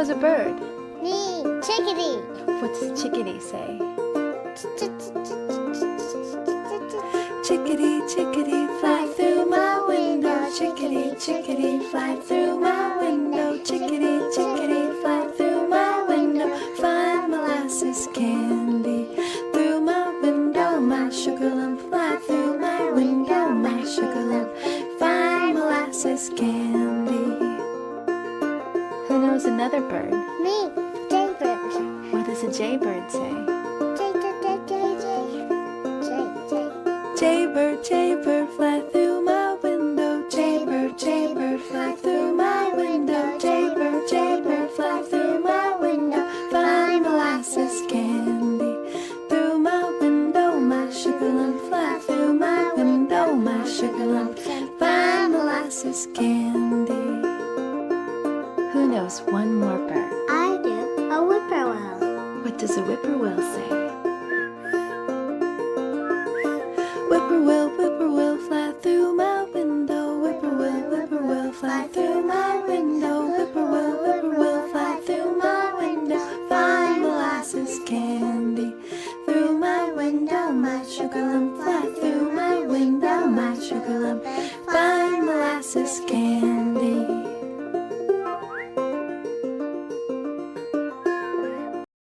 knows a bird? Me, chickadee. What does chickadee say? Chickadee, chickadee, fly through my window. Chickadee, chickadee, fly through my window. Chickadee, chickadee, fly through my window. Find molasses candy through my window. My sugar lump, fly through my window. My sugar lump, find molasses candy. Who knows another bird? Me, jaybird. What does a jaybird say? Jay. Jaybird, jaybird, fly through my window. Jaybird, jaybird, fly through my window. Jaybird, jaybird, fly through my window. Find molasses candy through my window. My sugar lump, fly through my window. My sugar lump, find molasses candy. Who knows one more bird? I do, a whippoorwill. What does a whippoorwill say?